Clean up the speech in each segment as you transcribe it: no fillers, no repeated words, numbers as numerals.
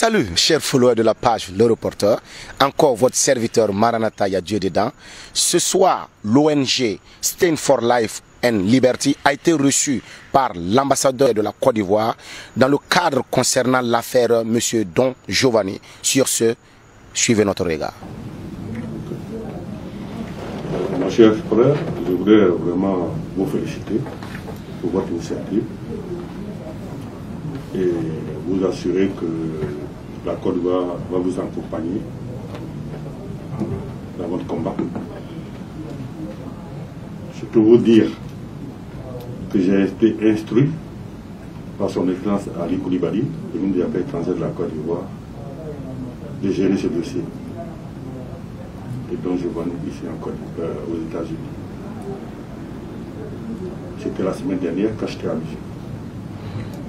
Salut, chers followers de la page Le Reporter. Encore votre serviteur Maranatha Yadjeu dedans. Ce soir, l'ONG Stand for Life and Liberty a été reçu par l'ambassadeur de la Côte d'Ivoire dans le cadre concernant l'affaire M. Don Giovanni. Sur ce, suivez notre regard. Mon cher frère, je voudrais vraiment vous féliciter pour votre initiative et vous assurer que la Côte d'Ivoire va vous accompagner dans votre combat. Je peux vous dire que j'ai été instruit par son Excellence Ali Koulibaly, le ministre des Affaires étrangères de la Côte d'Ivoire, de gérer ce dossier. Et donc je vais ici aux États-Unis. C'était la semaine dernière quand j'étais à Abidjan.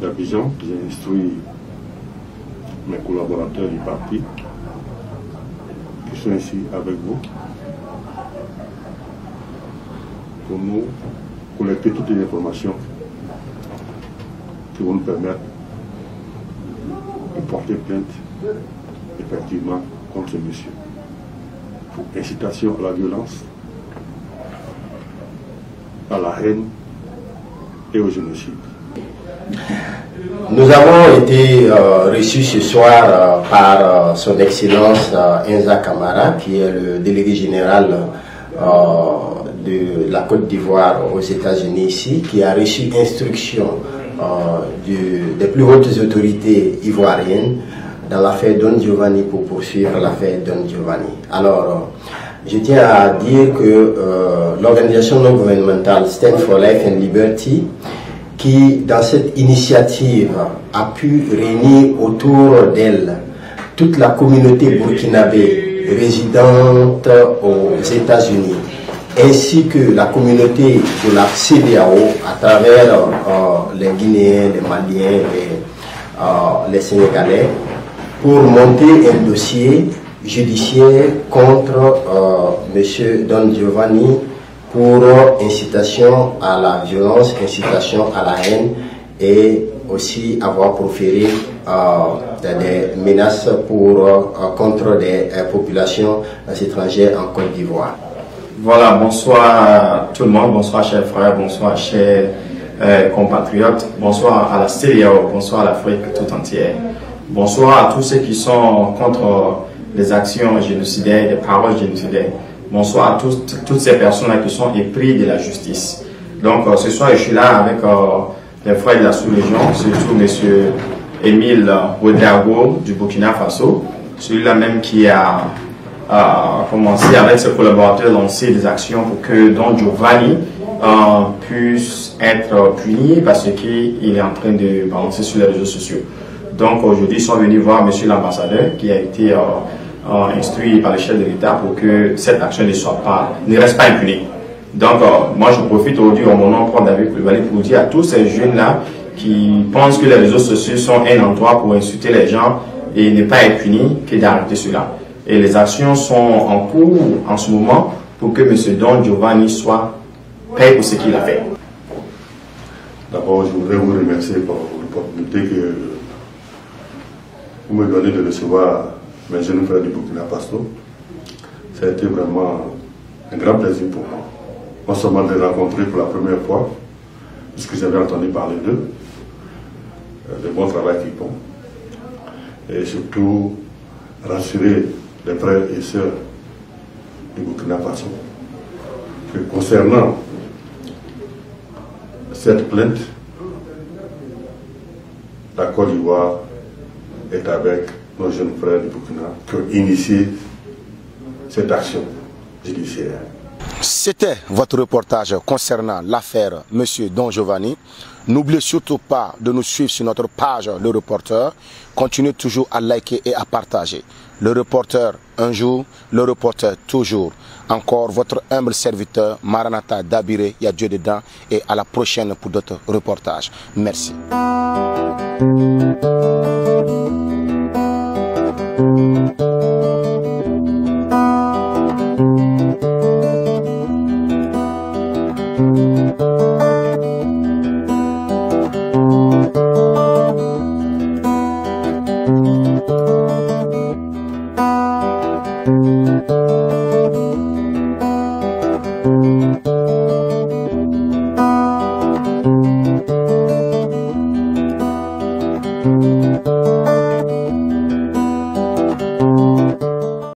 D'Abidjan, j'ai instruit mes collaborateurs du parti qui sont ici avec vous pour nous collecter toutes les informations qui vont nous permettre de porter plainte effectivement contre ce monsieur pour incitation à la violence, à la haine et au génocide. Nous avons été reçus ce soir par son Excellence Inza Kamara, qui est le délégué général de la Côte d'Ivoire aux États-Unis ici, qui a reçu instruction des plus hautes autorités ivoiriennes dans l'affaire Don Giovanni pour poursuivre l'affaire Don Giovanni. Alors, je tiens à dire que l'organisation non gouvernementale Stand for Life and Liberty, qui dans cette initiative a pu réunir autour d'elle toute la communauté burkinabé résidente aux États-Unis, ainsi que la communauté de la CEDEAO à travers les Guinéens, les Maliens et les Sénégalais, pour monter un dossier judiciaire contre M. Don Giovanni pour incitation à la violence, incitation à la haine et aussi avoir proféré des menaces contre des populations étrangères en Côte d'Ivoire. Voilà, bonsoir tout le monde, bonsoir chers frères, bonsoir chers compatriotes, bonsoir à la CEDEAO, bonsoir à l'Afrique tout entière. Bonsoir à tous ceux qui sont contre les actions génocidaires, les paroles génocidaires. Bonsoir à toutes ces personnes-là qui sont épris de la justice. Donc ce soir, je suis là avec les frères de la sous-région, surtout M. Émile Ouedraogo du Burkina Faso, celui-là même qui a commencé avec ses collaborateurs à lancer des actions pour que Don Giovanni puisse être puni parce qu'il est en train de balancer sur les réseaux sociaux. Donc aujourd'hui, ils sont venus voir M. l'ambassadeur qui a été instruit par le chef de l'État pour que cette action ne reste pas impunie. Donc moi je profite aujourd'hui en mon nom propre David Koulibaly pour dire à tous ces jeunes-là qui pensent que les réseaux sociaux sont un endroit pour insulter les gens et ne pas être punis, que d'arrêter cela. Et les actions sont en cours en ce moment pour que M. Don Giovanni soit payé pour ce qu'il a fait. D'abord, je voudrais vous remercier pour l'opportunité que vous me donnez de recevoir mes jeunes frères du Burkina Faso. Ça a été vraiment un grand plaisir pour moi. Non seulement de les rencontrer pour la première fois, puisque j'avais entendu parler d'eux, le bon travail qu'ils font, et surtout rassurer les frères et sœurs du Burkina Faso que concernant cette plainte, la Côte d'Ivoire est avec nos jeunes frères du Burkina qui ont initié cette action judiciaire. C'était votre reportage concernant l'affaire M. Don Giovanni. N'oubliez surtout pas de nous suivre sur notre page Le Reporter. Continuez toujours à liker et à partager. Le Reporter un jour, Le Reporter toujours. Encore votre humble serviteur Maranatha Dabire Yadjeu dedans et à la prochaine pour d'autres reportages. Merci.